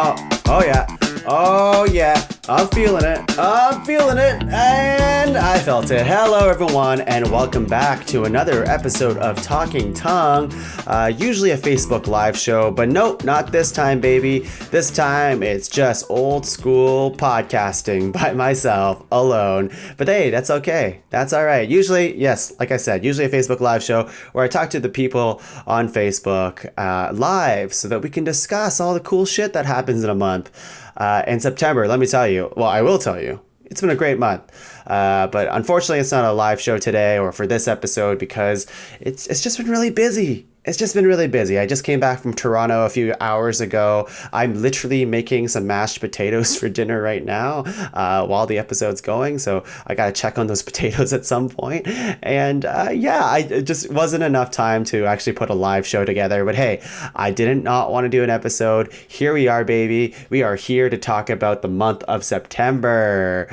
Oh yeah. Oh yeah. I'm feeling it. And I felt it. Hello everyone and welcome back to another episode of Talkin Tuong. Usually a Facebook live show, but nope, not this time, baby. This time it's just old school podcasting by myself alone. But hey, that's okay. That's all right. Usually, yes, like I said, usually a Facebook live show where I talk to the people on Facebook live so that we can discuss all the cool shit that happens in a month. In September, let me tell you, well, I will tell you, it's been a great month. But unfortunately, it's not a live show today or for this episode because it's just been really busy. It's just been really busy. I just came back from Toronto a few hours ago. I'm literally making some mashed potatoes for dinner right now while the episode's going. So I got to check on those potatoes at some point. And it just wasn't enough time to actually put a live show together. But hey, I didn't not want to do an episode. Here we are, baby. We are here to talk about the month of September.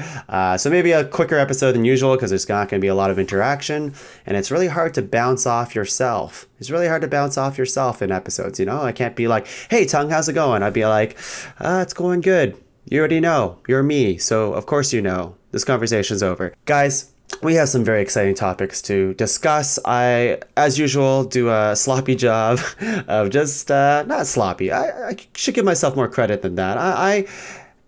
So maybe a quicker episode than usual because there's not going to be a lot of interaction. And it's really hard to bounce off yourself. It's really hard to bounce off yourself in episodes, you know? I can't be like, hey, Tung, how's it going? I'd be like, it's going good. You already know. You're me. So, of course you know. This conversation's over. Guys, we have some very exciting topics to discuss. I, as usual, do a sloppy job of just, not sloppy. I should give myself more credit than that.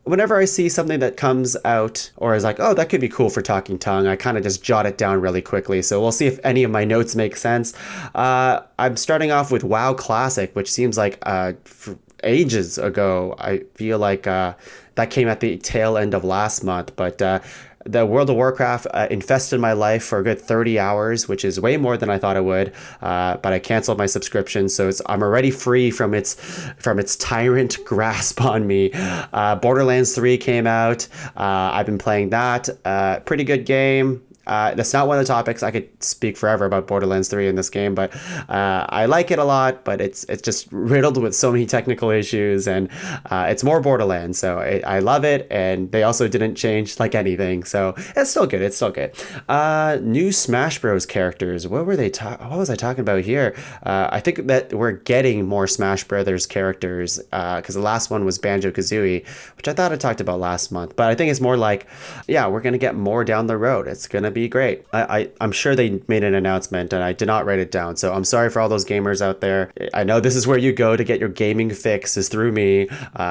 Whenever I see something that comes out or is like, oh, that could be cool for Talkin Tuong, I kind of just jot it down really quickly. So we'll see if any of my notes make sense. I'm starting off with WoW Classic, which seems like ages ago. I feel like that came at the tail end of last month. But the World of Warcraft infested my life for a good 30 hours, which is way more than I thought it would. But I canceled my subscription, so I'm already free from its tyrant grasp on me. Borderlands 3 came out. I've been playing that. Pretty good game. That's not one of the topics. I could speak forever about Borderlands 3 in this game, but I like it a lot, but it's just riddled with so many technical issues, and it's more Borderlands, so I love it, and they also didn't change like anything, so it's still good. New Smash Bros. Characters. What was I talking about here? I think that we're getting more Smash Brothers characters, because the last one was Banjo-Kazooie, which I thought I talked about last month, but I think it's more like, yeah, we're going to get more down the road. It's going to be great. I'm sure they made an announcement and I did not write it down, so I'm sorry for all those gamers out there. I know this is where you go to get your gaming fix is through me.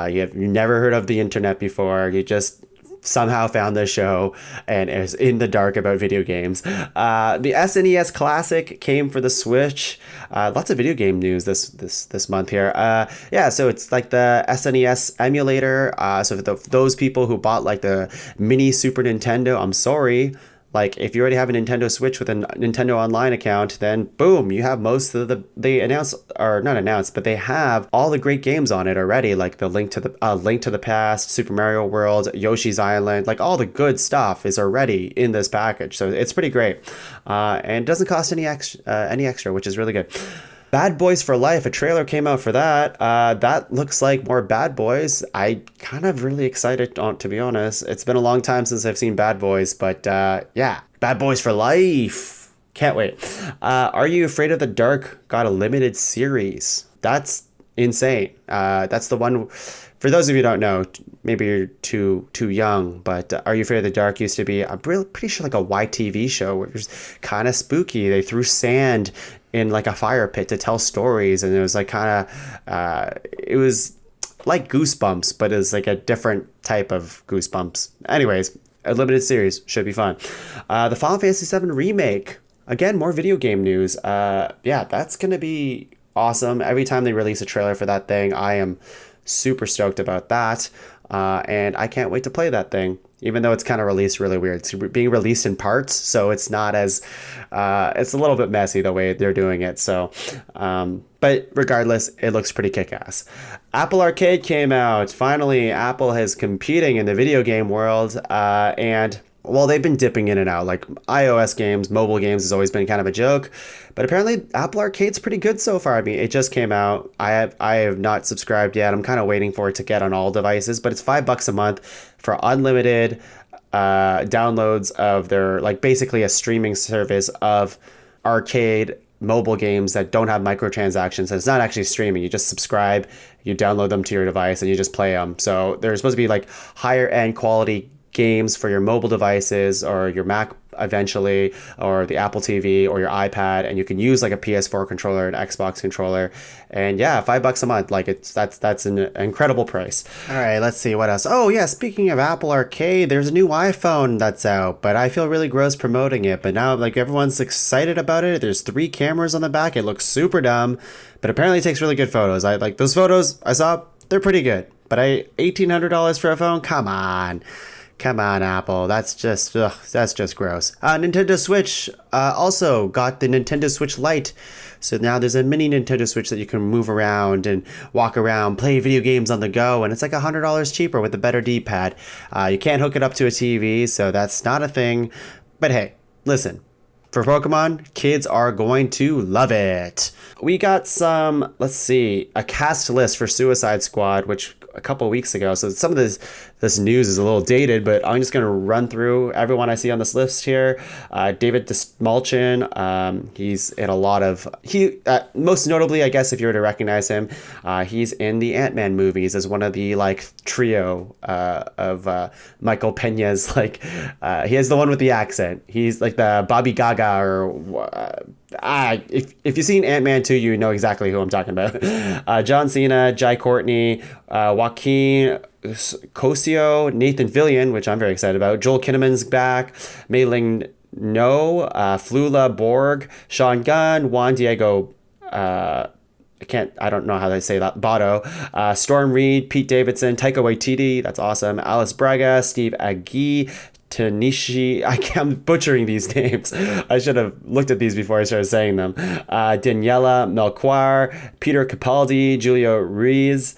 You've never heard of the internet before. You just somehow found this show and is in the dark about video games. The SNES Classic came for the Switch. Lots of video game news this month here. So it's like the SNES emulator. So for those people who bought like the mini Super Nintendo, I'm sorry. Like, if you already have a Nintendo Switch with a Nintendo Online account, then boom, you have most of they have all the great games on it already, like the Link to the Past, Super Mario World, Yoshi's Island, like all the good stuff is already in this package. So it's pretty great, and it doesn't cost any extra, which is really good. Bad Boys for Life, a trailer came out for that. That looks like more Bad Boys. I kind of really excited, to be honest. It's been a long time since I've seen Bad Boys, but yeah, Bad Boys for Life. Can't wait. Are You Afraid of the Dark got a limited series. That's insane. That's the one. For those of you who don't know, maybe you're too young, but Are You Afraid of the Dark used to be, I'm pretty sure, like a YTV show where it was kind of spooky. They threw sand in like a fire pit to tell stories, and it was like kind of, it was like Goosebumps, but it's like a different type of Goosebumps. Anyways, a limited series, should be fun. The Final Fantasy VII Remake, again, more video game news. That's going to be awesome. Every time they release a trailer for that thing, I am super stoked about that, and I can't wait to play that thing, even though it's kind of released really weird. It's being released in parts, so it's not as it's a little bit messy the way they're doing it, so but regardless, it looks pretty kick-ass. Apple Arcade came out. Finally, Apple is competing in the video game world, and well, they've been dipping in and out. Like iOS games, mobile games has always been kind of a joke, but apparently Apple Arcade's pretty good so far. I mean, it just came out. I have not subscribed yet. I'm kind of waiting for it to get on all devices, but it's $5 a month for unlimited downloads of their, like, basically a streaming service of arcade mobile games that don't have microtransactions. And it's not actually streaming. You just subscribe, you download them to your device, and you just play them. So there's supposed to be like higher end quality games for your mobile devices or your Mac eventually, or the Apple TV or your iPad, and you can use like a PS4 controller, an Xbox controller, and yeah, $5 a month. Like that's an incredible price. All right, let's see what else. Oh yeah, speaking of Apple Arcade, there's a new iPhone that's out, but I feel really gross promoting it. But now like everyone's excited about it. There's 3 cameras on the back. It looks super dumb, but apparently it takes really good photos. I like those photos I saw. They're pretty good. But $1,800 for a phone? Come on. Come on, Apple. That's just gross. Nintendo Switch also got the Nintendo Switch Lite. So now there's a mini Nintendo Switch that you can move around and walk around, play video games on the go, and it's like $100 cheaper with a better D-pad. You can't hook it up to a TV, so that's not a thing. But hey, listen. For Pokemon, kids are going to love it. We got some, let's see, a cast list for Suicide Squad, which a couple weeks ago. So some of this news is a little dated, but I'm just going to run through everyone I see on this list here. David Dastmalchian, he's in a lot of, most notably, I guess, if you were to recognize him, he's in the Ant-Man movies as one of the like trio of Michael Pena's, like, he has the one with the accent. He's like the Bobby Gaga or if you've seen Ant-Man 2, you know exactly who I'm talking about. John Cena, Jai Courtney, Joaquin Cosio, Nathan Fillion, which I'm very excited about. Joel Kinnaman's back. Mei Ling No, Flula Borg, Sean Gunn, Juan Diego. I don't know how they say that. Botto, Storm Reed, Pete Davidson, Taika Waititi. That's awesome. Alice Braga, Steve Agee. Tanishi, I'm butchering these names. I should have looked at these before I started saying them. Daniela Melchior, Peter Capaldi, Julia Ruiz,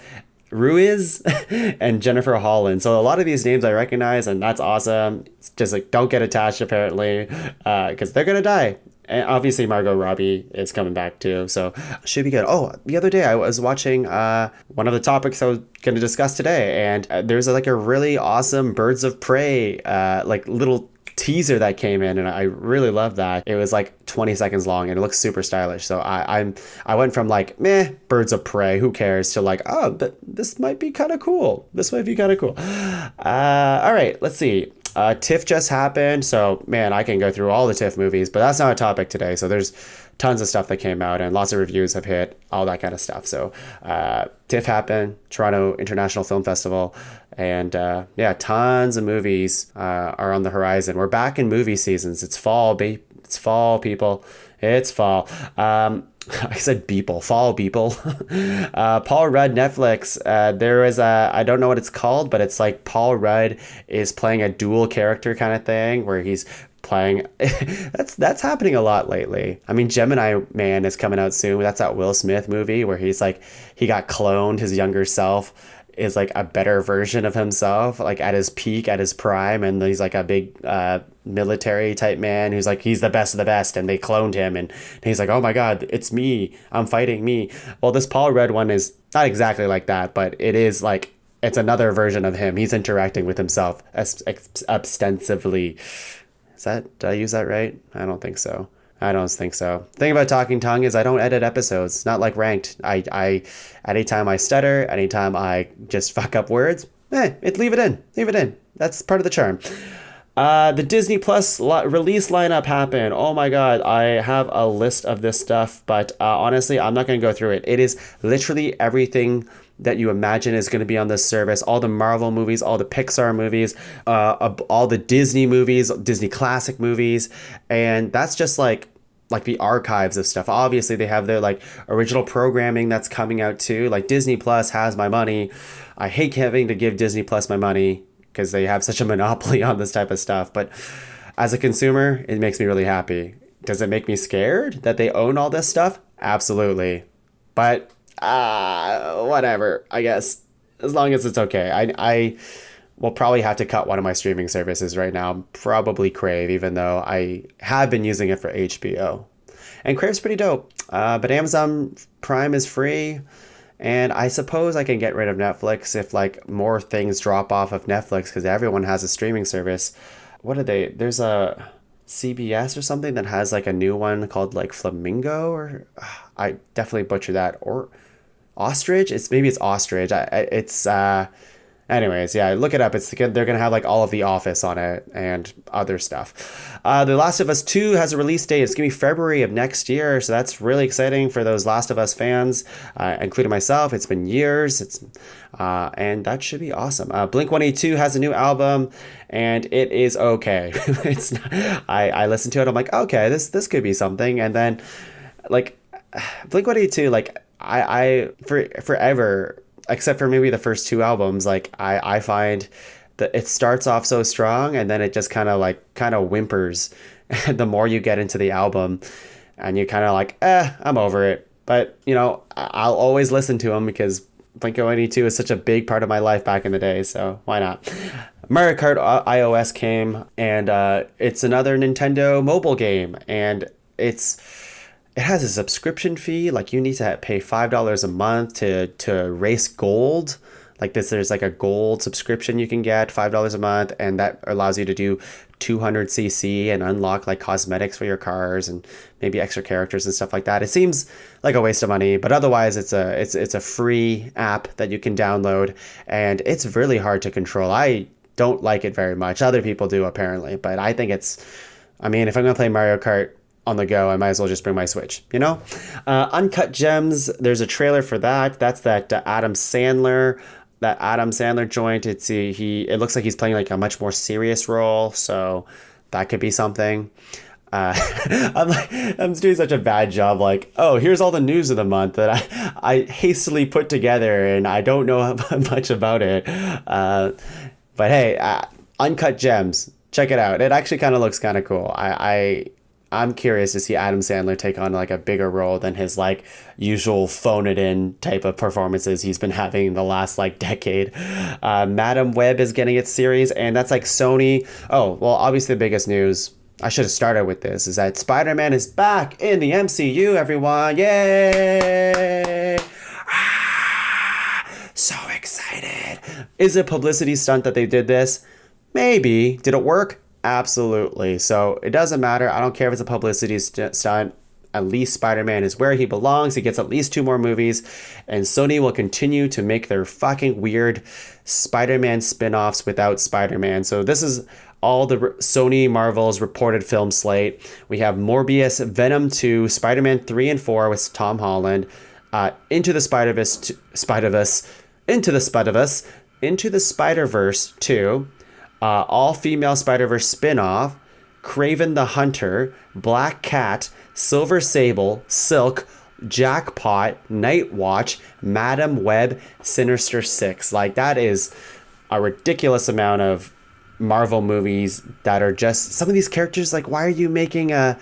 and Jennifer Holland. So a lot of these names I recognize, and that's awesome. It's just like, don't get attached apparently, because they're gonna die. And obviously Margot Robbie is coming back too, so should be good. Oh, the other day I was watching one of the topics I was going to discuss today, and there's like a really awesome Birds of Prey like little teaser that came in, and I really love that. It was like 20 seconds long and it looks super stylish. So I went from like meh, Birds of Prey, who cares, to like, oh, but this might be kind of cool. This might be kind of cool. All right, let's see. TIFF just happened, so man, I can go through all the TIFF movies, but that's not a topic today. So there's tons of stuff that came out and lots of reviews have hit, all that kind of stuff. So TIFF happened, Toronto International Film Festival, and yeah, tons of movies are on the horizon. We're back in movie seasons. It's fall, it's fall, people. It's fall. I said beeple, fall beeple. Paul Rudd, Netflix. There is I don't know what it's called, but it's like Paul Rudd is playing a dual character kind of thing where he's playing. that's happening a lot lately. I mean, Gemini Man is coming out soon. That's that Will Smith movie where he's like, he got cloned. His younger self is like a better version of himself, like at his peak, at his prime, and he's like a big military type man who's like, he's the best of the best, and they cloned him, and he's like, oh my god, it's me, I'm fighting me. Well, this Paul Rudd one is not exactly like that, but it is like, it's another version of him. He's interacting with himself ostensively. Did I use that right? I don't think so. The thing about Talking Tongue is I don't edit episodes. Not like Ranked. I anytime I stutter, anytime I just fuck up words, leave it in. That's part of the charm. The Disney Plus release lineup happened. Oh my god, I have a list of this stuff, but honestly, I'm not going to go through it. It is literally everything that you imagine is going to be on this service. All the Marvel movies, all the Pixar movies, all the Disney movies, Disney classic movies, and that's just like the archives of stuff. Obviously, they have their like original programming that's coming out too. Like Disney Plus has my money. I hate having to give Disney Plus my money because they have such a monopoly on this type of stuff. But as a consumer, it makes me really happy. Does it make me scared that they own all this stuff? Absolutely. But whatever, I guess, as long as it's okay. I will probably have to cut one of my streaming services right now, probably Crave, even though I have been using it for HBO. And Crave's pretty dope, but Amazon Prime is free, and I suppose I can get rid of Netflix if like more things drop off of Netflix because everyone has a streaming service. What are they? There's a CBS or something that has like a new one called like Flamingo, or I definitely butcher that, or Ostrich. It's Ostrich. It's anyways, yeah, look it up. They're gonna have like all of The Office on it and other stuff. The Last of Us 2 has a release date. It's gonna be February of next year, so that's really exciting for those Last of Us fans, including myself. It's been years. And that should be awesome. Blink-182 has a new album, and it is okay. It's not, I listened to it. I'm like, okay, this could be something. And then like Blink-182, like forever, except for maybe the first two albums, like I find that it starts off so strong and then it just kind of whimpers the more you get into the album, and you kind of like, I'm over it. But I'll always listen to them because Blink-182 is such a big part of my life back in the day, so why not? Mario Kart iOS came, and it's another Nintendo mobile game, and it has a subscription fee. Like, you need to pay $5 a month to race gold. Like this, there's like a gold subscription you can get, $5 a month, and that allows you to do 200cc and unlock like cosmetics for your cars and maybe extra characters and stuff like that. It seems like a waste of money, but otherwise it's a free app that you can download, and it's really hard to control. I don't like it very much. Other people do apparently, but I think if I'm gonna play Mario Kart on the go, I might as well just bring my Switch, Uncut Gems, there's a trailer for that. That's that Adam Sandler joint. It looks like he's playing like a much more serious role, so that could be something. I'm doing such a bad job, like, oh, here's all the news of the month that I hastily put together and I don't know much about it. But hey, Uncut Gems, check it out. It actually kind of looks kind of cool. I'm curious to see Adam Sandler take on like a bigger role than his like usual phone it in type of performances he's been having in the last like decade. Madam Web is getting its series, and that's like Sony. Oh, well, obviously the biggest news, I should have started with this, is that Spider-Man is back in the MCU, everyone. Yay! So excited. Is it a publicity stunt that they did this? Maybe. Did it work? Absolutely. So it doesn't matter. I don't care if it's a publicity stunt. At least Spider-Man is where he belongs. He gets at least 2 more movies, and Sony will continue to make their fucking weird Spider-Man spin-offs without Spider-Man. So this is all the Sony Marvel's reported film slate. We have Morbius, Venom 2, Spider-Man 3 and 4 with Tom Holland, Into the Spider-Verse 2, all-female Spider-Verse spin-off, Kraven the Hunter, Black Cat, Silver Sable, Silk, Jackpot, Night Watch, Madam Web, Sinister Six. Like, that is a ridiculous amount of Marvel movies that are just, some of these characters, like, why are you making a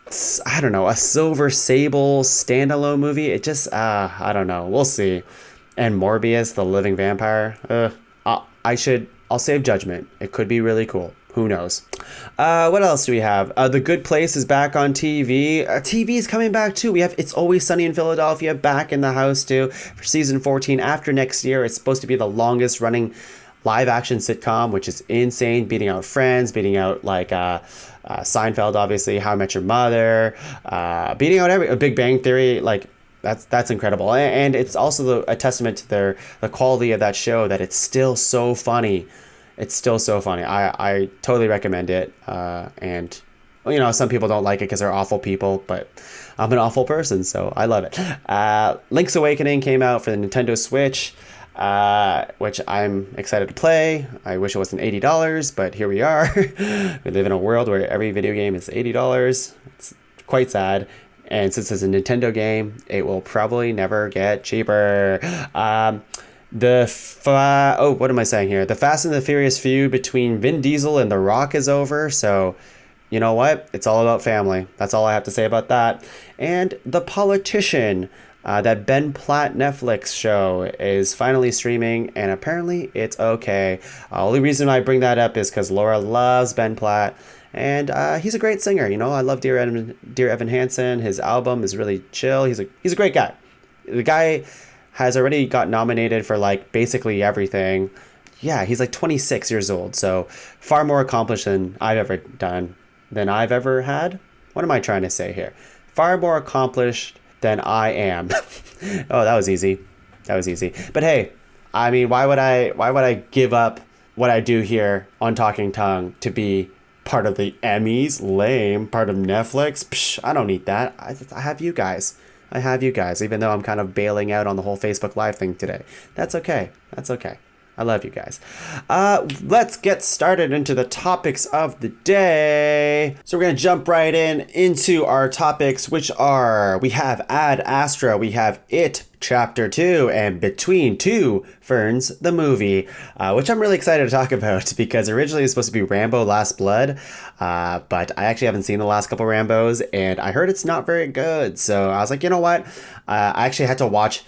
Silver Sable standalone movie? It just, I don't know. We'll see. And Morbius, the living vampire. I'll save judgment. It could be really cool. Who knows? What else do we have? The Good Place is back on TV. TV is coming back too. We have It's Always Sunny in Philadelphia back in the house too for season 14. After next year, it's supposed to be the longest running live action sitcom, which is insane, beating out Friends, beating out like Seinfeld, obviously, How I Met Your Mother, beating out Big Bang Theory. Like, that's incredible, and it's also a testament to the quality of that show, that it's still so funny. It's still so funny. I totally recommend it. And some people don't like it because they're awful people, but I'm an awful person, so I love it. Link's Awakening came out for the Nintendo Switch, which I'm excited to play. I wish it wasn't $80, but here we are. We live in a world where every video game is $80. It's quite sad. And since it's a Nintendo game, it will probably never get cheaper. What am I saying here? The Fast and the Furious feud between Vin Diesel and The Rock is over. So, you know what? It's all about family. That's all I have to say about that. And The Politician, that Ben Platt Netflix show, is finally streaming, and apparently it's okay. Only reason I bring that up is because Laura loves Ben Platt. And he's a great singer. I love Dear Evan Hansen. His album is really chill. He's a great guy. The guy has already got nominated for like basically everything. Yeah, he's like 26 years old, so far more accomplished than I've ever done. than I've ever had. What am I trying to say here? Far more accomplished than I am. Oh, that was easy. That was easy. But hey, I mean, why would I give up what I do here on Talking Tongue to be part of the Emmys? Lame. Part of Netflix? Psh, I don't need that. I have you guys. I have you guys, even though I'm kind of bailing out on the whole Facebook Live thing today. That's okay. That's okay. I love you guys. Let's get started into the topics of the day. So we're going to jump right into our topics, which are, we have Ad Astra, we have It Chapter 2, and Between Two Ferns, the movie, which I'm really excited to talk about because originally it was supposed to be Rambo Last Blood, but I actually haven't seen the last couple Rambos, and I heard it's not very good. So I was like, you know what? I actually had to watch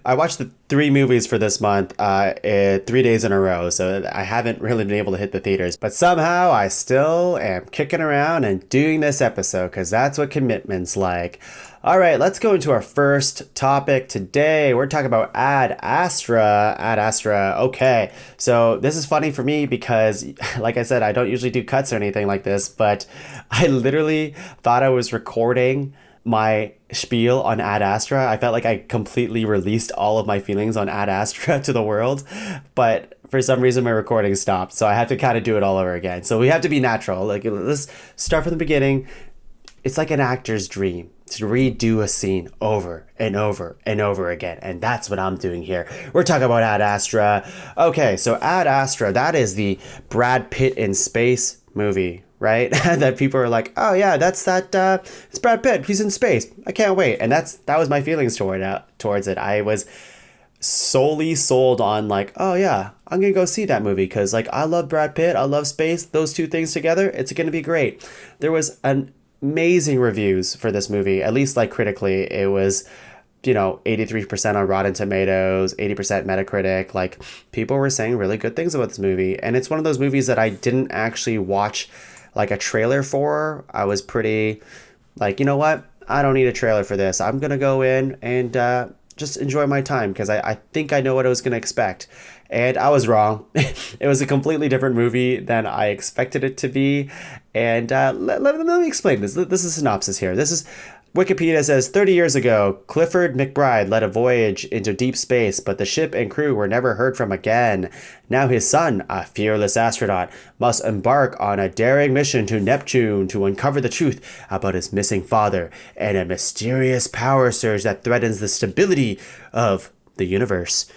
I watched the 3 movies for this month 3 days in a row, so I haven't really been able to hit the theaters. But somehow I still am kicking around and doing this episode because that's what commitment's like. All right, let's go into our first topic today. We're talking about Ad Astra. Ad Astra. Okay, so this is funny for me because, like I said, I don't usually do cuts or anything like this, but I literally thought I was recording my spiel on Ad Astra. I felt like I completely released all of my feelings on Ad Astra to the world, but for some reason my recording stopped, so I had to kind of do it all over again. So we have to be natural. Like, let's start from the beginning. It's like an actor's dream to redo a scene over and over and over again, and that's what I'm doing here. We're talking about Ad Astra. Okay, so Ad Astra, that is the Brad Pitt in space movie, right? That people are like, oh yeah, it's Brad Pitt, he's in space, I can't wait. And that was my feelings towards it. I was solely sold on like, oh yeah, I'm gonna go see that movie because like I love Brad Pitt, I love space, those two things together, it's gonna be great. There was an amazing reviews for this movie, at least like critically. It was 83% on Rotten Tomatoes, 80% Metacritic. Like, people were saying really good things about this movie, and it's one of those movies that I didn't actually watch like a trailer for. I was pretty like, you know what, I don't need a trailer for this. I'm gonna go in and just enjoy my time because I think I know what I was gonna expect, and I was wrong. It was a completely different movie than I expected it to be. And let me explain this. This is a synopsis here. This is Wikipedia says, 30 years ago, Clifford McBride led a voyage into deep space, but the ship and crew were never heard from again. Now his son, a fearless astronaut, must embark on a daring mission to Neptune to uncover the truth about his missing father and a mysterious power surge that threatens the stability of the universe.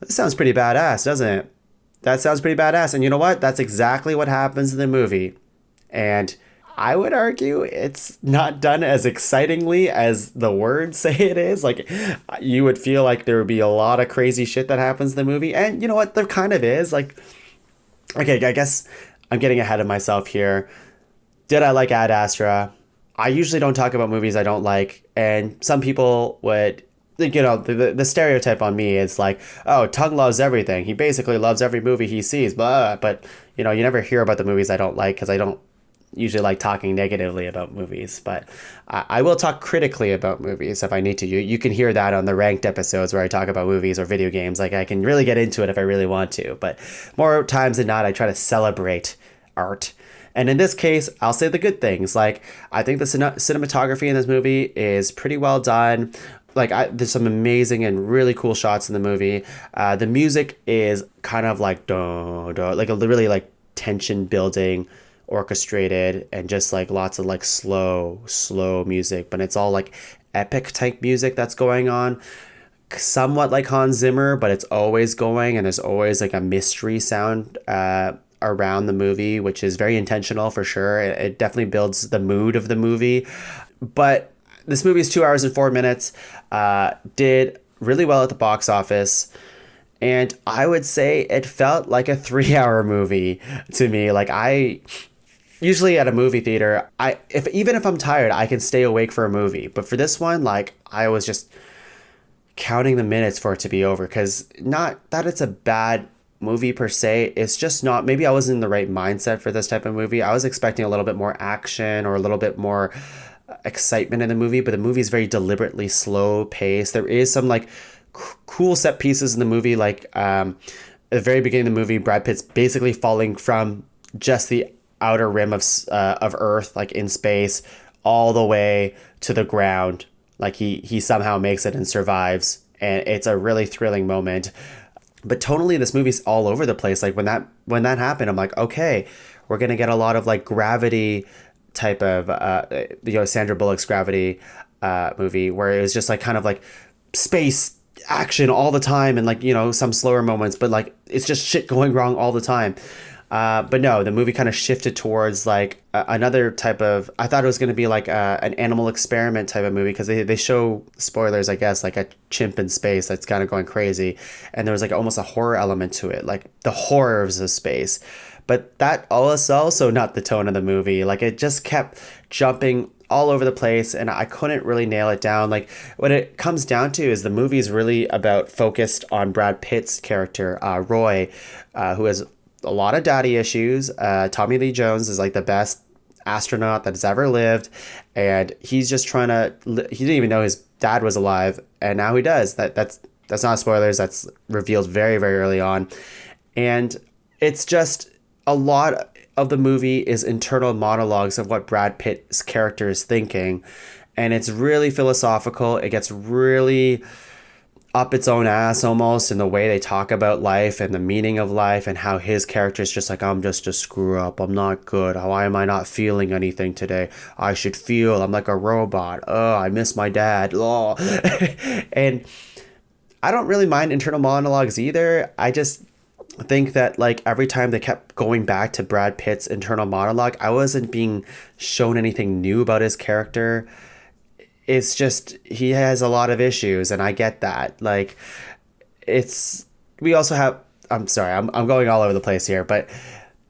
That sounds pretty badass, doesn't it? That sounds pretty badass. And you know what? That's exactly what happens in the movie. And I would argue it's not done as excitingly as the words say it is. Like, you would feel like there would be a lot of crazy shit that happens in the movie. And you know what? There kind of is. Like, okay, I guess I'm getting ahead of myself here. Did I like Ad Astra? I usually don't talk about movies I don't like. And some people would, the stereotype on me is like, oh, Tongue loves everything. He basically loves every movie he sees. Blah. But, you never hear about the movies I don't like because I don't usually like talking negatively about movies, but I will talk critically about movies if I need to. You can hear that on the ranked episodes where I talk about movies or video games. Like, I can really get into it if I really want to, but more times than not, I try to celebrate art. And in this case, I'll say the good things. Like, I think the cinematography in this movie is pretty well done. Like, there's some amazing and really cool shots in the movie. The music is kind of like like a really like tension building, orchestrated, and just like lots of like slow music, but it's all like epic type music that's going on, somewhat like Hans Zimmer, but it's always going, and there's always like a mystery sound around the movie, which is very intentional for sure. It definitely builds the mood of the movie. But this movie is 2 hours and 4 minutes, did really well at the box office. And I would say it felt like a 3-hour movie to me. Like, usually at a movie theater, even if I'm tired, I can stay awake for a movie. But for this one, like, I was just counting the minutes for it to be over. Because not that it's a bad movie per se, it's just not, maybe I wasn't in the right mindset for this type of movie. I was expecting a little bit more action or a little bit more excitement in the movie, but the movie is very deliberately slow paced. There is some like cool set pieces in the movie, like at the very beginning of the movie, Brad Pitt's basically falling from just the outer rim of Earth, like in space, all the way to the ground. Like he somehow makes it and survives, and it's a really thrilling moment. But tonally, this movie's all over the place. Like when that happened, I'm like, okay, we're gonna get a lot of like Gravity type of Sandra Bullock's Gravity movie, where it was just like kind of like space action all the time, and like some slower moments, but like it's just shit going wrong all the time. But no, the movie kind of shifted towards like another type of. I thought it was going to be like an animal experiment type of movie, because they show, spoilers, I guess, like a chimp in space that's kind of going crazy, and there was like almost a horror element to it, like the horrors of space. But that was also not the tone of the movie. Like it just kept jumping all over the place, and I couldn't really nail it down. Like what it comes down to is the movie is really about focused on Brad Pitt's character, Roy, who has a lot of daddy issues. Tommy Lee Jones is like the best astronaut that has ever lived, and he's just trying to. He didn't even know his dad was alive, and now he does. That's not spoilers. That's revealed very, very early on, and it's just a lot of the movie is internal monologues of what Brad Pitt's character is thinking, and it's really philosophical. It gets really up its own ass almost in the way they talk about life and the meaning of life, and how his character is just like, I'm just a screw up, I'm not good, why am I not feeling anything today, I should feel, I'm like a robot, oh, I miss my dad, oh. And I don't really mind internal monologues either. I just think that like every time they kept going back to Brad Pitt's internal monologue, I wasn't being shown anything new about his character. It's just, he has a lot of issues, and I get that. Like, we also have, I'm sorry, I'm going all over the place here, but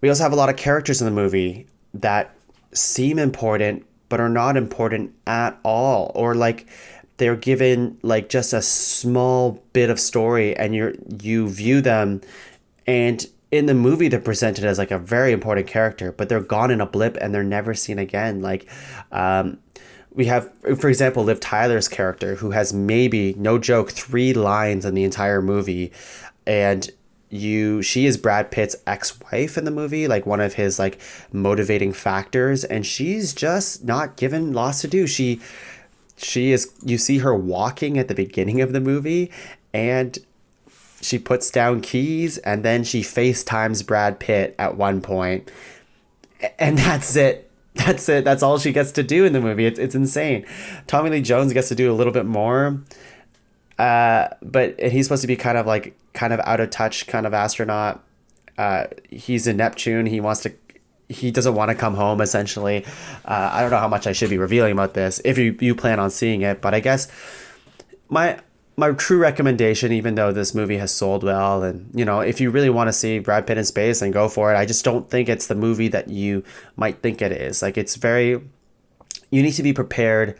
we also have a lot of characters in the movie that seem important, but are not important at all. Or like, they're given like just a small bit of story, and you view them, and in the movie they're presented as like a very important character, but they're gone in a blip and they're never seen again. Like, we have, for example, Liv Tyler's character, who has maybe, no joke, 3 lines in the entire movie. And she is Brad Pitt's ex-wife in the movie, like one of his like motivating factors. And she's just not given lots to do. She is, you see her walking at the beginning of the movie, and she puts down keys, and then she FaceTimes Brad Pitt at one point. And that's it. That's it. That's all she gets to do in the movie. It's insane. Tommy Lee Jones gets to do a little bit more. But he's supposed to be kind of out of touch kind of astronaut. He's in Neptune. He doesn't want to come home, essentially. I don't know how much I should be revealing about this if you plan on seeing it, but I guess my true recommendation, even though this movie has sold well, and if you really want to see Brad Pitt in space, then go for it. I just don't think it's the movie that you might think it is. Like, you need to be prepared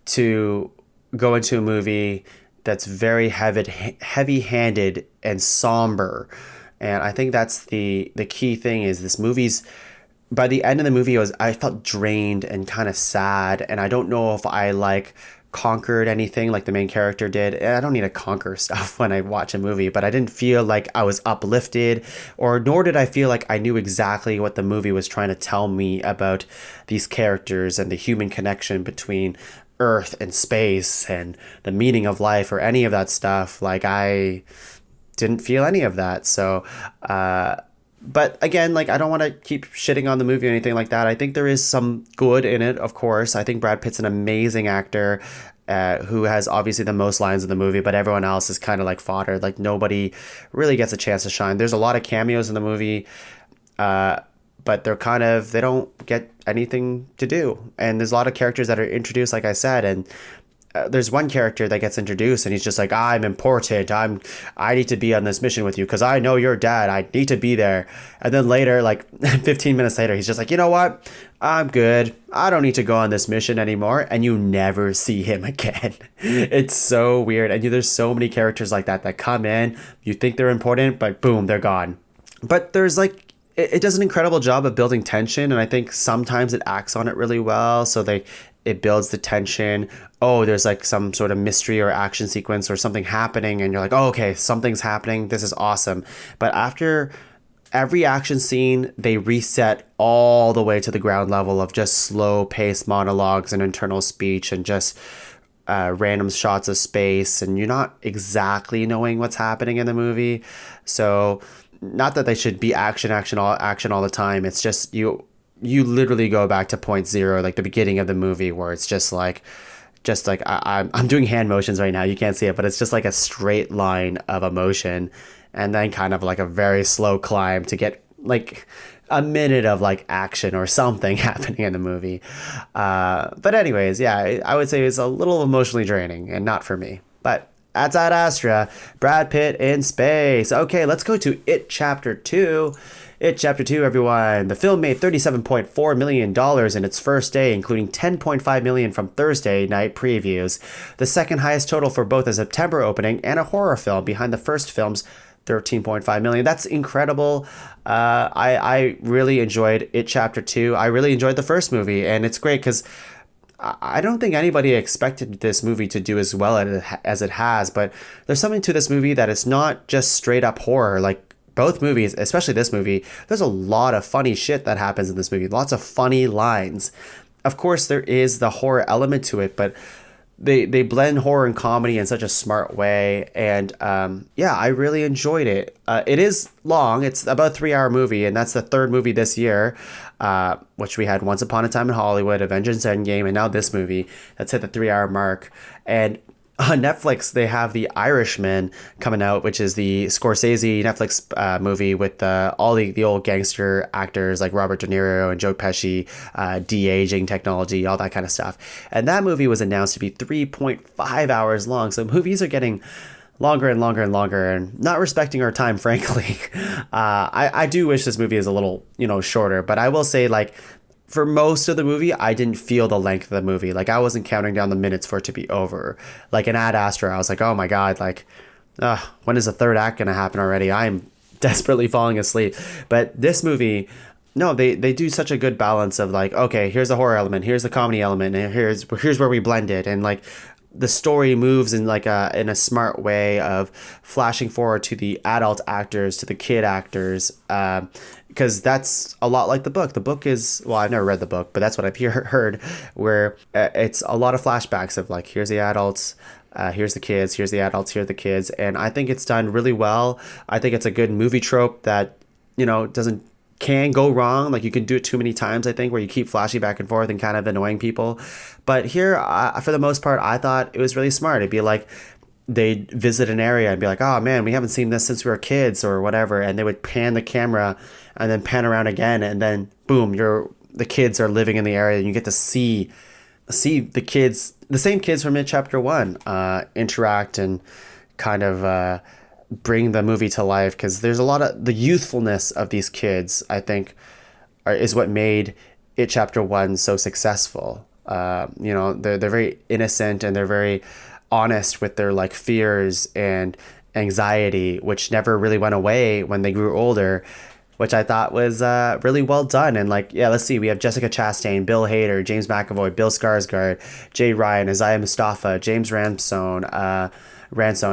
to go into a movie that's very heavy-handed and somber. And I think that's the key thing, is this movie's, by the end of the movie, I felt drained and kind of sad, and I don't know if I conquered anything like the main character did. I don't need to conquer stuff when I watch a movie, but I didn't feel like I was uplifted, nor did I feel like I knew exactly what the movie was trying to tell me about these characters and the human connection between Earth and space and the meaning of life, or any of that stuff. Like, I didn't feel any of that. So, but again, like, I don't want to keep shitting on the movie or anything like that. I think there is some good in it, of course. I think Brad Pitt's an amazing actor, who has obviously the most lines in the movie, but everyone else is kind of like fodder. Like, nobody really gets a chance to shine. There's a lot of cameos in the movie, but they don't get anything to do. And there's a lot of characters that are introduced, like I said, and there's one character that gets introduced, and he's just like, I'm important, I need to be on this mission with you because I know your dad, I need to be there. And then later, like 15 minutes later, he's just like, you know what, I'm good, I don't need to go on this mission anymore, and you never see him again. It's so weird. And there's so many characters like that come in, you think they're important, but boom, they're gone. But there's like, it does an incredible job of building tension, and I think sometimes it acts on it really well. So it builds the tension. Oh, there's like some sort of mystery or action sequence or something happening, and you're like, oh, okay, something's happening. This is awesome. But after every action scene, they reset all the way to the ground level of just slow paced monologues and internal speech and just random shots of space, and you're not exactly knowing what's happening in the movie. So not that they should be action all the time. It's just you literally go back to point zero, like the beginning of the movie, where it's just like I'm doing hand motions right now. You can't see it, but it's just like a straight line of emotion, and then kind of like a very slow climb to get like a minute of like action or something happening in the movie. But anyways, yeah, I would say it's a little emotionally draining and not for me. But that's Ad Astra, Brad Pitt in space. Okay, let's go to It Chapter 2. It Chapter 2, everyone. The film made $37.4 million in its first day, including $10.5 million from Thursday night previews. The second highest total for both a September opening and a horror film, behind the first film's $13.5 million. That's incredible. I really enjoyed It Chapter 2. I really enjoyed the first movie, and it's great because I don't think anybody expected this movie to do as well as it has, but there's something to this movie that it's not just straight up horror. Like both movies, especially this movie, there's a lot of funny shit that happens in this movie. Lots of funny lines. Of course, there is the horror element to it, but they blend horror and comedy in such a smart way. And yeah, I really enjoyed it. It is long. It's about a 3-hour movie, and that's the third movie this year, which we had Once Upon a Time in Hollywood, Avengers Endgame, and now this movie that's hit the 3-hour mark. And on Netflix, they have The Irishman coming out, which is the Scorsese Netflix movie with all the old gangster actors like Robert De Niro and Joe Pesci, de-aging technology, all that kind of stuff. And that movie was announced to be 3.5 hours long. So movies are getting longer and longer and longer, and not respecting our time, frankly. I do wish this movie is a little, shorter, but I will say, like, for most of the movie, I didn't feel the length of the movie. Like, I wasn't counting down the minutes for it to be over. Like in Ad Astra, I was like, oh my God, like, when is the third act going to happen already? I'm desperately falling asleep. But this movie, no, they do such a good balance of like, okay, here's the horror element, here's the comedy element, and here's where we blend it. And like, the story moves in like in a smart way of flashing forward to the adult actors, to the kid actors, because that's a lot like the book. The book is, well, I've never read the book, but that's what I've heard, where it's a lot of flashbacks of like, here's the adults, here's the kids, here's the adults, here's the kids. And I think it's done really well. I think it's a good movie trope that, can go wrong. Like, you can do it too many times, I think, where you keep flashing back and forth and kind of annoying people. But here, for the most part, I thought it was really smart. It'd be like, they'd visit an area and be like, oh man, we haven't seen this since we were kids or whatever. And they would pan the camera and then pan around again. And then boom, the kids are living in the area, and you get to see the kids, the same kids from It Chapter 1, interact and kind of bring the movie to life, because there's a lot of the youthfulness of these kids, I think, is what made It Chapter 1 so successful. They're very innocent, and they're very honest with their like fears and anxiety, which never really went away when they grew older, which I thought was really well done. And like, yeah, let's see, we have Jessica Chastain, Bill Hader, James McAvoy, Bill Skarsgård, Jay Ryan, Isaiah Mustafa, James Ransone,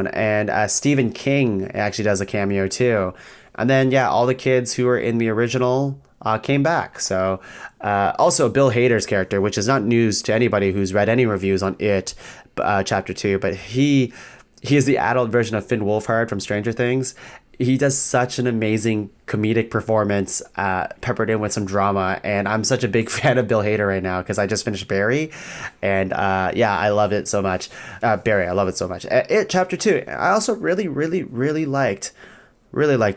and Stephen King actually does a cameo too. And then, yeah, all the kids who were in the original came back. So also Bill Hader's character, which is not news to anybody who's read any reviews on It Chapter 2, but he is the adult version of Finn Wolfhard from Stranger Things. He does such an amazing comedic performance, peppered in with some drama, and I'm such a big fan of Bill Hader right now because I just finished Barry, and yeah, I love it so much. Barry, I love it so much. It Chapter 2, I also really liked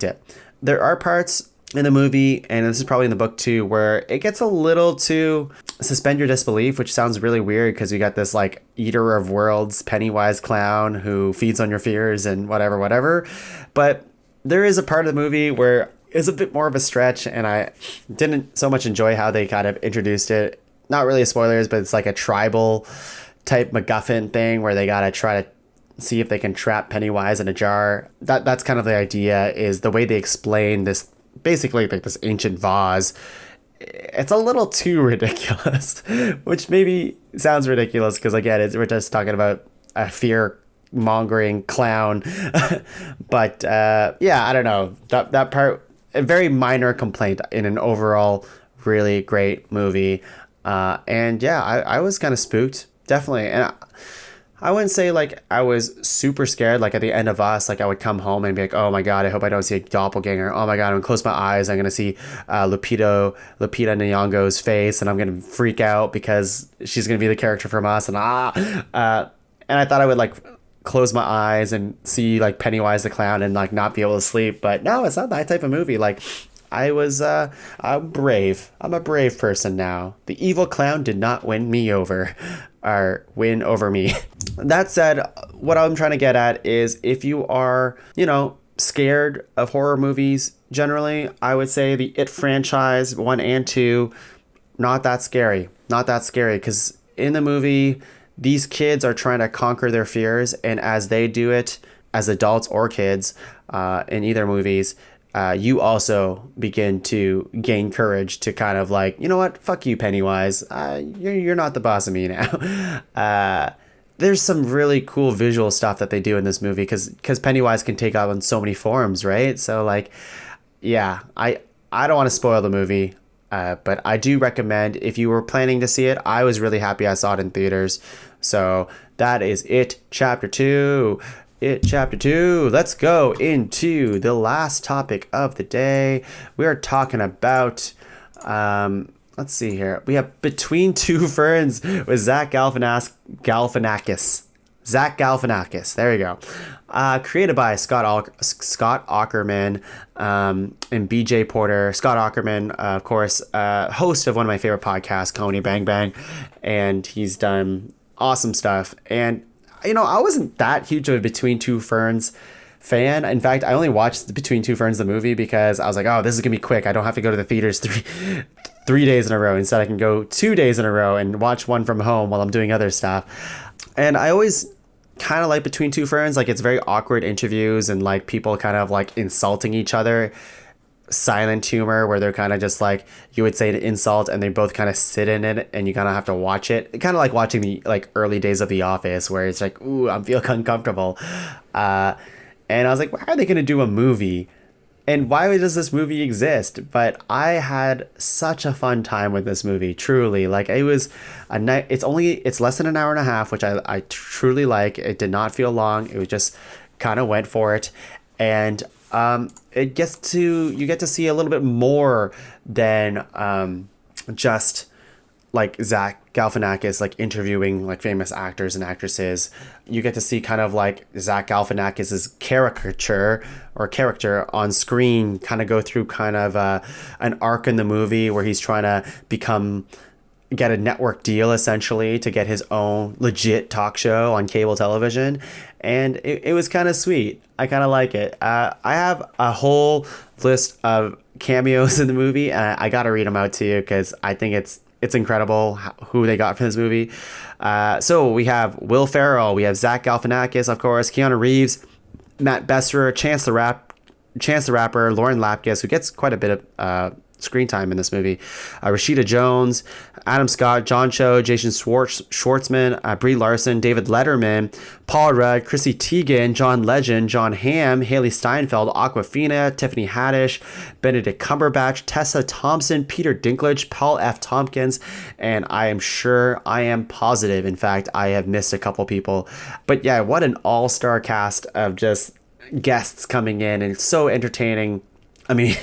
it. There are parts in the movie, and this is probably in the book too, where it gets a little too suspend your disbelief, which sounds really weird because you got this like eater of worlds, Pennywise clown who feeds on your fears and whatever. But there is a part of the movie where it's a bit more of a stretch, and I didn't so much enjoy how they kind of introduced it. Not really spoilers, but it's like a tribal type MacGuffin thing where they gotta try to see if they can trap Pennywise in a jar. That's kind of the idea, is the way they explain this, basically like this ancient vase. It's a little too ridiculous, which maybe sounds ridiculous because again, we're just talking about a fear mongering clown. But yeah, I don't know, that part, a very minor complaint in an overall really great movie. And yeah, I was kind of spooked, definitely. And I wouldn't say like I was super scared. Like at the end of Us, like I would come home and be like, oh my God, I hope I don't see a doppelganger. Oh my God, I'm gonna close my eyes. I'm going to see Lupita Nyong'o's face, and I'm going to freak out because she's going to be the character from Us. And and I thought I would like close my eyes and see like Pennywise the clown and like not be able to sleep. But no, it's not that type of movie. Like I'm brave. I'm a brave person now. The evil clown did not win me over. Or win over me. That said, what I'm trying to get at is if you are, scared of horror movies generally, I would say the It franchise 1 and 2, not that scary. Not that scary, because in the movie, these kids are trying to conquer their fears, and as they do it, as adults or kids, in either movies, you also begin to gain courage to kind of like, you know what, fuck you, Pennywise. You're not the boss of me now. There's some really cool visual stuff that they do in this movie because Pennywise can take on so many forms, right? So like, yeah, I don't want to spoil the movie, but I do recommend if you were planning to see it. I was really happy I saw it in theaters. So that is It Chapter 2. It Chapter 2. Let's go into the last topic of the day. We are talking about, let's see here. We have Between Two Ferns with Zach Galifianakis. Zach Galifianakis. There you go. Created by Scott Aukerman and BJ Porter. Scott Aukerman, of course, host of one of my favorite podcasts, Coney Bang Bang. And he's done awesome stuff. And I wasn't that huge of a Between Two Ferns fan. In fact, I only watched Between Two Ferns, the movie, because I was like, oh, this is going to be quick. I don't have to go to the theaters three days in a row. Instead, I can go 2 days in a row and watch one from home while I'm doing other stuff. And I always kind of like Between Two Ferns. Like, it's very awkward interviews and, like, people kind of, like, insulting each other. Silent humor where they're kind of just like, you would say an insult and they both kind of sit in it and you kind of have to watch it. Kind of like watching the like early days of The Office where it's like, ooh, I feel uncomfortable. And I was like, why are they going to do a movie? And why does this movie exist? But I had such a fun time with this movie, truly. Like, it was a night. It's less than an hour and a half, which I truly like. It did not feel long. It was just kind of went for it. And you get to see a little bit more than just like Zach Galifianakis like interviewing like famous actors and actresses. You get to see kind of like Zach Galifianakis's character on screen kind of go through kind of an arc in the movie where he's trying to get a network deal essentially to get his own legit talk show on cable television. And it was kind of sweet. I kind of like it. I have a whole list of cameos in the movie, and I got to read them out to you because I think it's incredible who they got for this movie. So we have Will Ferrell, we have Zach Galifianakis, of course, Keanu Reeves, Matt Besser, Chance the Rapper, Lauren Lapkus, who gets quite a bit of screen time in this movie, Rashida Jones, Adam Scott, John Cho, Jason Schwartzman, Brie Larson, David Letterman, Paul Rudd, Chrissy Teigen, John Legend, John Hamm, Haley Steinfeld, Awkwafina, Tiffany Haddish, Benedict Cumberbatch, Tessa Thompson, Peter Dinklage, Paul F. Tompkins, and I am positive, in fact, I have missed a couple people. But yeah, what an all-star cast of just guests coming in, and it's so entertaining. I mean,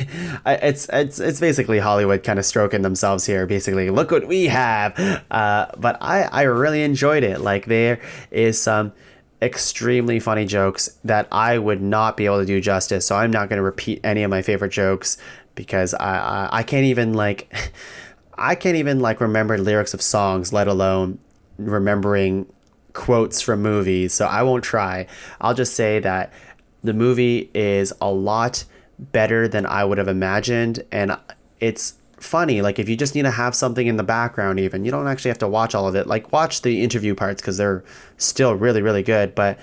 it's basically Hollywood kind of stroking themselves here. Basically, look what we have. But I really enjoyed it. Like, there is some extremely funny jokes that I would not be able to do justice. So I'm not going to repeat any of my favorite jokes because I can't even like remember lyrics of songs, let alone remembering quotes from movies. So I won't try. I'll just say that the movie is a lot better than I would have imagined, and it's funny. Like, if you just need to have something in the background, even, you don't actually have to watch all of it. Like, watch the interview parts because they're still really, really good. But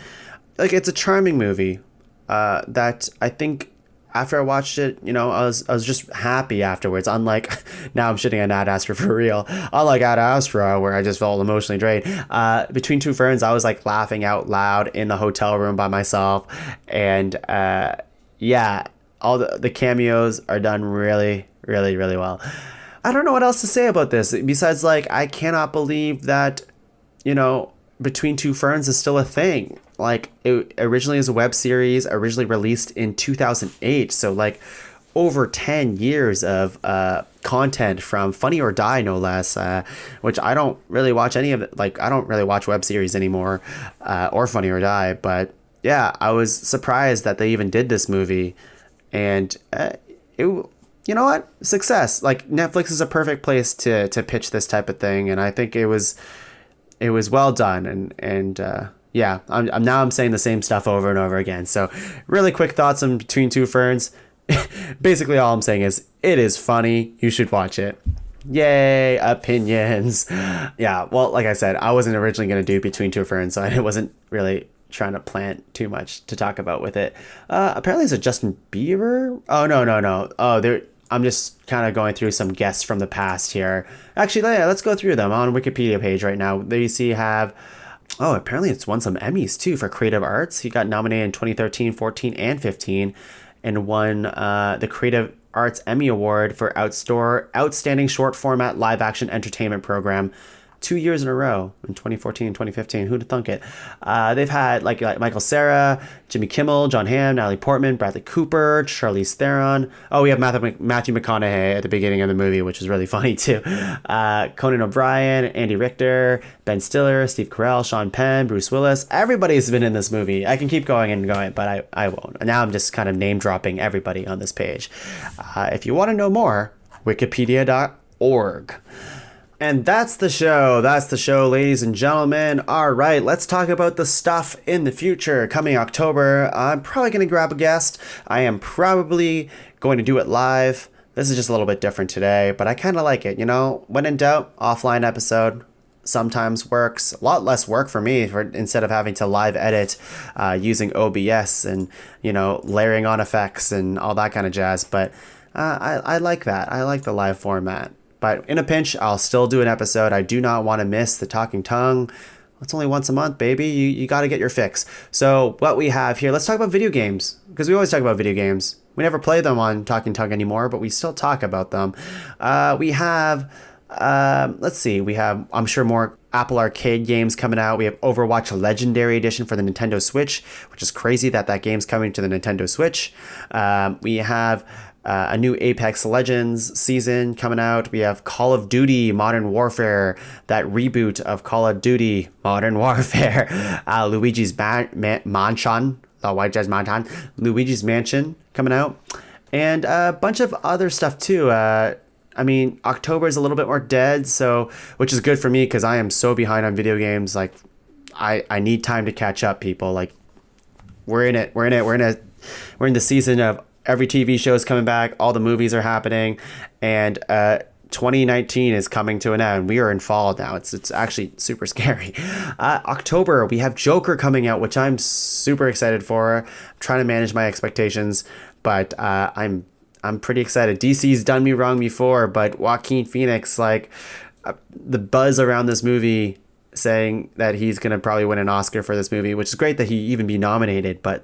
like, it's a charming movie that I think after I watched it, I was just happy afterwards. Unlike now I'm shitting on Ad Astra for real. Unlike Ad Astra, where I just felt emotionally drained. Between Two Ferns, I was like laughing out loud in the hotel room by myself, and yeah, all the cameos are done really, really, really well. I don't know what else to say about this besides, like, I cannot believe that, Between Two Ferns is still a thing. Like, it originally is a web series, originally released in 2008. So, like, over 10 years of content from Funny or Die, no less, which I don't really watch any of it. Like, I don't really watch web series anymore, or Funny or Die. But yeah, I was surprised that they even did this movie. And you know what? Success. Like, Netflix is a perfect place to pitch this type of thing, and I think it was well done. And yeah, I'm saying the same stuff over and over again. So, really quick thoughts on Between Two Ferns. Basically, all I'm saying is it is funny. You should watch it. Yay, opinions. Yeah, well, like I said, I wasn't originally going to do Between Two Ferns, so I wasn't really trying to plant too much to talk about with it. Apparently it's a Justin Bieber. Oh, no. Oh, I'm just kind of going through some guests from the past here. Actually, yeah, let's go through them. I'm on a Wikipedia page right now. There you see apparently it's won some Emmys too for creative arts. He got nominated in 2013, 14, and 15 and won the Creative Arts Emmy Award for Outstanding Short Format Live Action Entertainment Program 2 years in a row, in 2014 and 2015. Who'd have thunk it? They've had like Michael Cera, Jimmy Kimmel, John Hamm, Natalie Portman, Bradley Cooper, Charlize Theron. Oh, we have Matthew McConaughey at the beginning of the movie, which is really funny too. Conan O'Brien, Andy Richter, Ben Stiller, Steve Carell, Sean Penn, Bruce Willis. Everybody's been in this movie. I can keep going and going, but I won't. And now I'm just kind of name dropping everybody on this page. If you want to know more, wikipedia.org. And that's the show. That's the show, ladies and gentlemen. All right, let's talk about the stuff in the future. Coming October, I'm probably going to grab a guest. I am probably going to do it live. This is just a little bit different today, but I kind of like it. When in doubt, offline episode sometimes works. A lot less work for me instead of having to live edit using OBS and, layering on effects and all that kind of jazz. But I like that. I like the live format. But in a pinch, I'll still do an episode. I do not want to miss the Talking Tongue. It's only once a month, baby. You got to get your fix. So what we have here, let's talk about video games. Because we always talk about video games. We never play them on Talking Tongue anymore, but we still talk about them. We have, let's see. We have, I'm sure, more Apple Arcade games coming out. We have Overwatch Legendary Edition for the Nintendo Switch, which is crazy that game's coming to the Nintendo Switch. We have a new Apex Legends season coming out. We have Call of Duty Modern Warfare, that reboot of Call of Duty Modern Warfare. Luigi's Mansion, Luigi's Mansion coming out, and a bunch of other stuff too. October is a little bit more dead, which is good for me because I am so behind on video games. Like, I need time to catch up, people. Like, we're in the season of every TV show is coming back. All the movies are happening, and 2019 is coming to an end. We are in fall now. It's actually super scary. October, we have Joker coming out, which I'm super excited for. I'm trying to manage my expectations, but I'm pretty excited. DC's done me wrong before, but Joaquin Phoenix, the buzz around this movie saying that he's going to probably win an Oscar for this movie, which is great that he even be nominated, but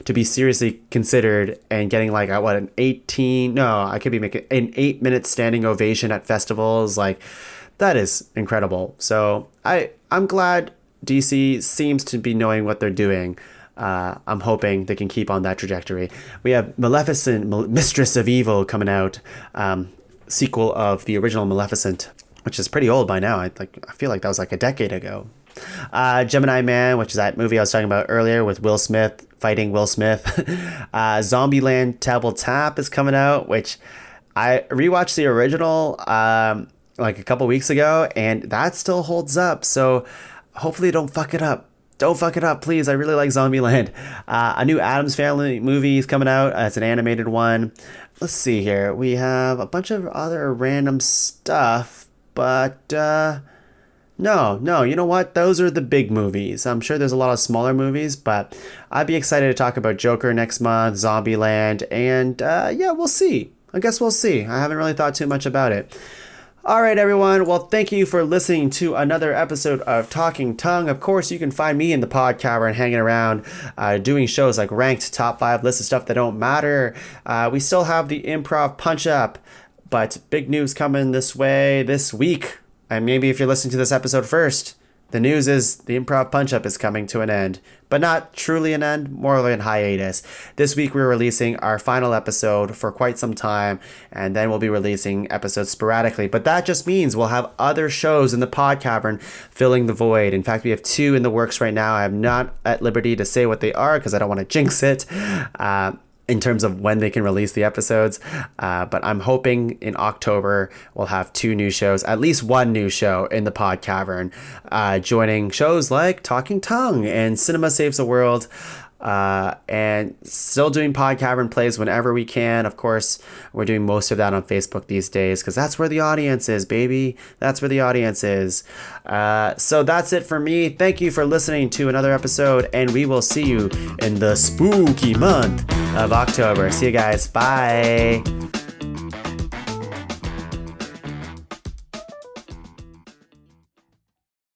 to be seriously considered and getting an 8-minute standing ovation at festivals, that is incredible. So I'm glad DC seems to be knowing what they're doing. I'm hoping they can keep on that trajectory. We have Maleficent, Mistress of Evil coming out, sequel of the original Maleficent, which is pretty old by now. I feel like that was a decade ago. Gemini Man, which is that movie I was talking about earlier with Will Smith fighting Will Smith. Zombieland Tabble Tap is coming out, which I rewatched the original a couple weeks ago, and that still holds up. So hopefully don't fuck it up. Don't fuck it up, please. I really like Zombieland. A new Addams Family movie is coming out. It's an animated one. Let's see here. We have a bunch of other random stuff. But no, you know what? Those are the big movies. I'm sure there's a lot of smaller movies, but I'd be excited to talk about Joker next month, Zombieland, and we'll see. I guess we'll see. I haven't really thought too much about it. All right, everyone. Well, thank you for listening to another episode of Talking Tongue. Of course, you can find me in the pod cavern hanging around, doing shows like Ranked, Top 5, List of Stuff That Don't Matter. We still have the Improv Punch Up, but big news coming this way this week. And maybe if you're listening to this episode first, the news is the Improv Punch Up is coming to an end, but not truly an end, more like a hiatus. This week we're releasing our final episode for quite some time, and then we'll be releasing episodes sporadically. But that just means we'll have other shows in the pod cavern filling the void. In fact, we have 2 in the works right now. I'm not at liberty to say what they are because I don't want to jinx it. In terms of when they can release the episodes. But I'm hoping in October we'll have 2 new shows, at least 1 new show in the pod cavern, joining shows like Talking Tongue and Cinema Saves the World. And still doing pod cavern plays whenever we can. Of course, we're doing most of that on Facebook these days because that's where the audience is, baby. That's where the audience is. So that's it for me. Thank you for listening to another episode, and we will see you in the spooky month of October. See you guys. Bye.